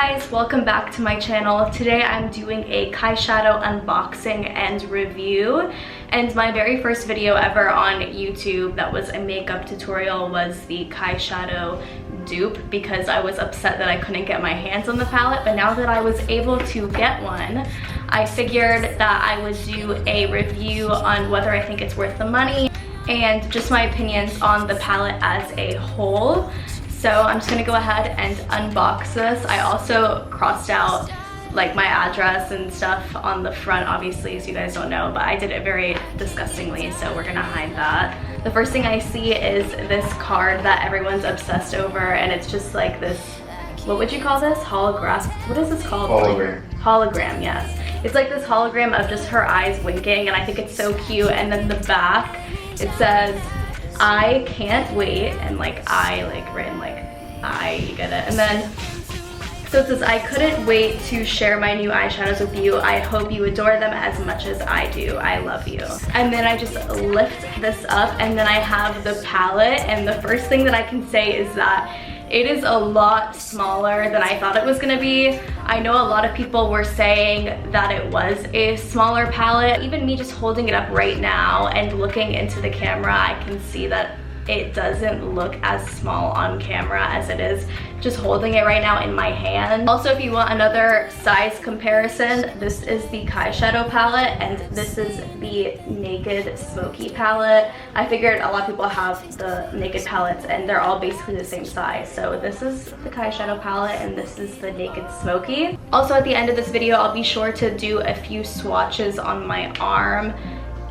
guys, welcome back to my channel. Today I'm doing a KyShadow unboxing and review, and my very first video ever on YouTube that was a makeup tutorial was the KyShadow dupe because I was upset that I couldn't get my hands on the palette. But now that I was able to get one, I figured that I would do a review on whether I think it's worth the money and just my opinions on the palette as a whole. So I'm just gonna go ahead and unbox this. I also crossed out like my address and stuff on the front, obviously, so you guys don't know, but I did it very disgustingly, so we're gonna hide that. The first thing I see is this card that everyone's obsessed over, and it's just like this, what would you call this? Hologram? What is this called? Hologram. Hologram, yes. It's like this hologram of just her eyes winking, and I think it's so cute. And then the back, it says, I can't wait, and like I, like written like I, you get it. And then, so it says, I couldn't wait to share my new eyeshadows with you. I hope you adore them as much as I do. I love you. And then I just lift this up, and then I have the palette, and the first thing that I can say is that it is a lot smaller than I thought it was gonna be. I know a lot of people were saying that it was a smaller palette. Even me just holding it up right now and looking into the camera, I can see that it doesn't look as small on camera as it is just holding it right now in my hand. Also, if you want another size comparison, this is the KyShadow palette and this is the Naked Smoky palette. I figured a lot of people have the Naked palettes and they're all basically the same size. So this is the KyShadow palette and this is the Naked Smoky. Also, at the end of this video, I'll be sure to do a few swatches on my arm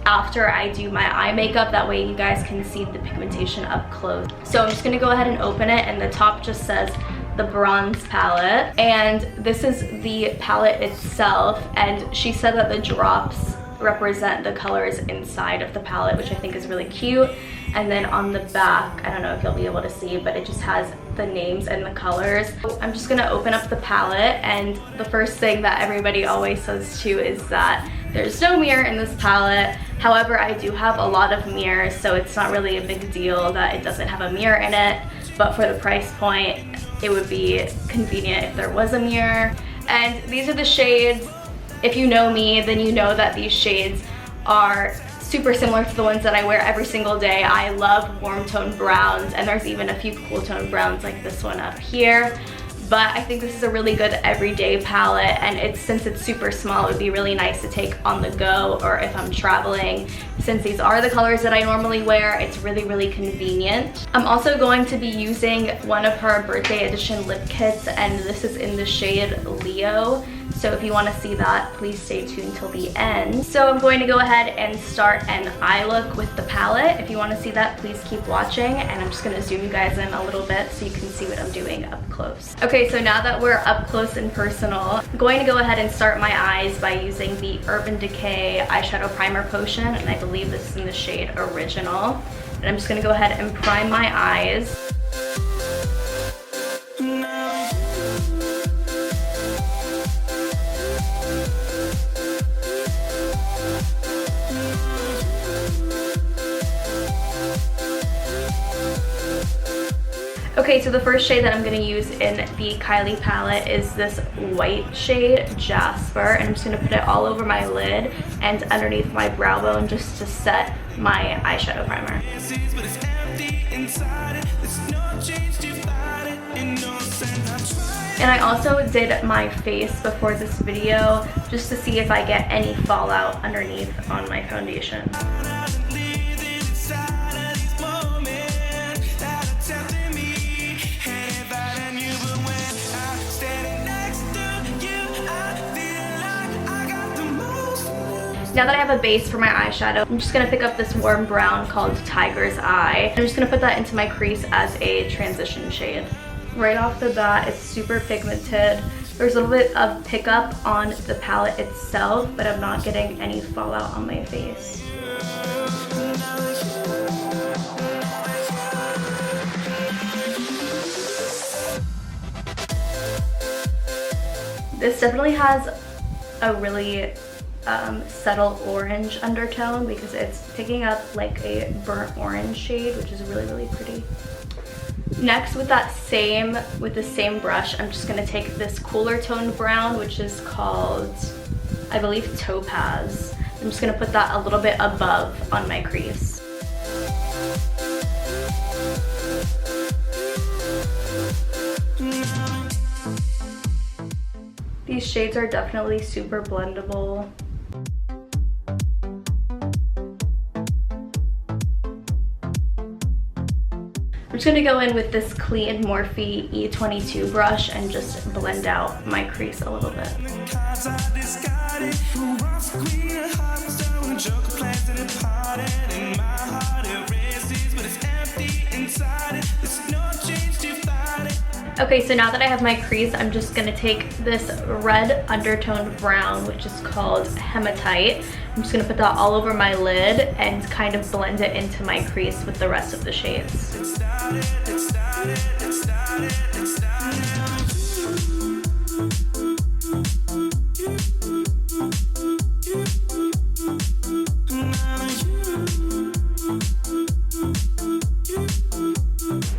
after I do my eye makeup. That way you guys can see the pigmentation up close. So I'm just gonna go ahead and open it, and the top just says the bronze palette, and this is the palette itself, and she said that the drops represent the colors inside of the palette, which I think is really cute. And then on the back, I don't know if you'll be able to see, but it just has the names and the colors. I'm just gonna open up the palette, and the first thing that everybody always says too is that there's no mirror in this palette. However, I do have a lot of mirrors, so it's not really a big deal that it doesn't have a mirror in it, but for the price point, it would be convenient if there was a mirror. And these are the shades. If you know me, then you know that these shades are super similar to the ones that I wear every single day. I love warm tone browns, and there's even a few cool tone browns like this one up here. But I think this is a really good everyday palette, and since it's super small, it would be really nice to take on the go or if I'm traveling. Since these are the colors that I normally wear, it's really, really convenient. I'm also going to be using one of her birthday edition lip kits, and this is in the shade Leo. So if you want to see that, please stay tuned till the end. So I'm going to go ahead and start an eye look with the palette. If you want to see that, please keep watching, and I'm just going to zoom you guys in a little bit so you can see what I'm doing up close. Okay, so now that we're up close and personal, I'm going to go ahead and start my eyes by using the Urban Decay eyeshadow primer potion, and I believe this is in the shade Original. And I'm just going to go ahead and prime my eyes. Okay, so the first shade that I'm going to use in the Kylie palette is this white shade, Jasper, and I'm just going to put it all over my lid and underneath my brow bone just to set my eyeshadow primer. And I also did my face before this video just to see if I get any fallout underneath on my foundation. Now that I have a base for my eyeshadow, I'm just going to pick up this warm brown called Tiger's Eye. I'm just going to put that into my crease as a transition shade. Right off the bat, it's super pigmented. There's a little bit of pickup on the palette itself, but I'm not getting any fallout on my face. This definitely has a really subtle orange undertone because it's picking up like a burnt orange shade, which is really, really pretty. Next, with the same brush, I'm just gonna take this cooler toned brown, which is called, I believe, Topaz. I'm just gonna put that a little bit above on my crease. These shades are definitely super blendable. I'm just gonna go in with this clean Morphe E22 brush and just blend out my crease a little bit. Okay, so now that I have my crease, I'm just gonna take this red undertoned brown, which is called Hematite. I'm just gonna put that all over my lid and kind of blend it into my crease with the rest of the shades.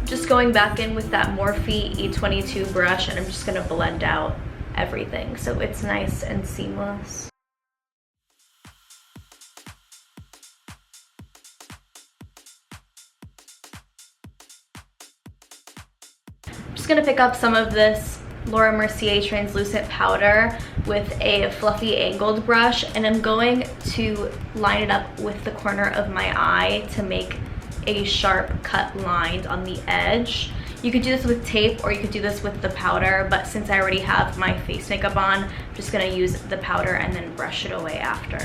Just going back in with that Morphe E22 brush, and I'm just gonna blend out everything so it's nice and seamless. I'm just gonna pick up some of this Laura Mercier translucent powder with a fluffy angled brush, and I'm going to line it up with the corner of my eye to make a sharp cut line on the edge. You could do this with tape or you could do this with the powder, but since I already have my face makeup on, I'm just gonna use the powder and then brush it away after.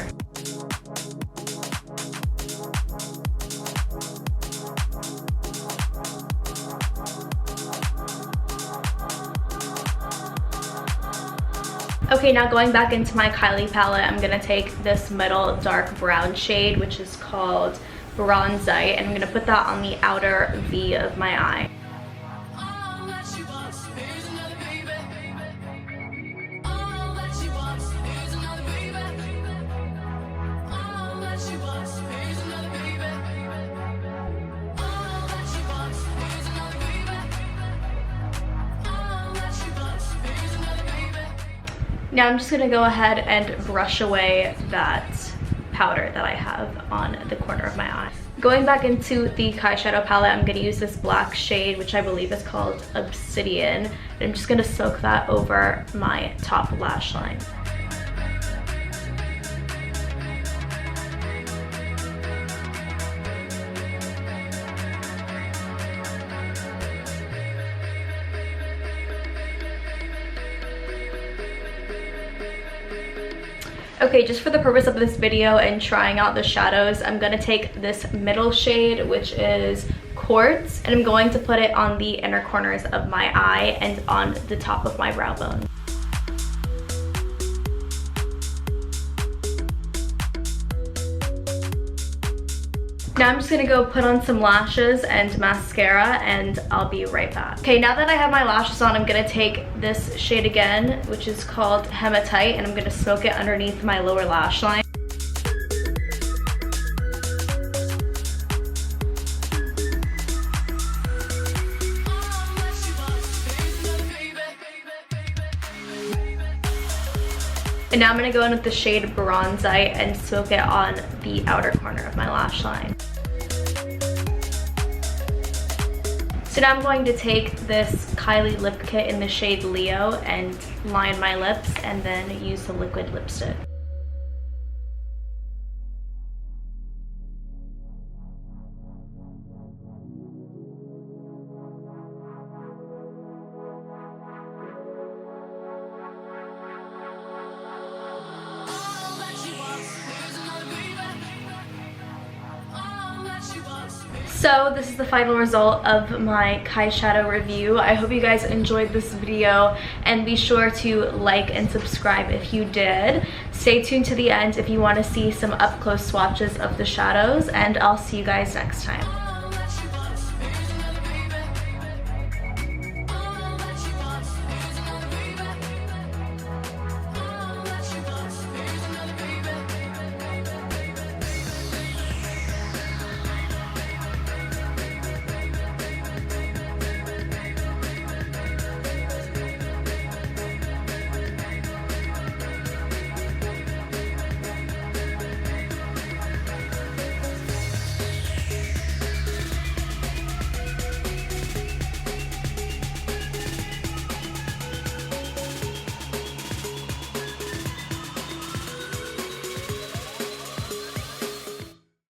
Okay, now going back into my Kylie palette, I'm gonna take this middle dark brown shade, which is called Bronzite, and I'm gonna put that on the outer V of my eye. Now I'm just gonna go ahead and brush away that powder that I have on the corner of my eye. Going back into the KyShadow palette, I'm gonna use this black shade, which I believe is called Obsidian, and I'm just gonna soak that over my top lash line. Okay, just for the purpose of this video and trying out the shadows, I'm gonna take this middle shade, which is Quartz, and I'm going to put it on the inner corners of my eye and on the top of my brow bone. Now I'm just gonna go put on some lashes and mascara, and I'll be right back. Okay, now that I have my lashes on, I'm gonna take this shade again, which is called Hematite, and I'm gonna smoke it underneath my lower lash line. And now I'm gonna go in with the shade Bronzite and smoke it on the outer corner of my lash line. So now I'm going to take this Kylie lip kit in the shade Leo and line my lips and then use the liquid lipstick. So this is the final result of my KyShadow review. I hope you guys enjoyed this video, and be sure to like and subscribe if you did. Stay tuned to the end if you want to see some up close swatches of the shadows, and I'll see you guys next time.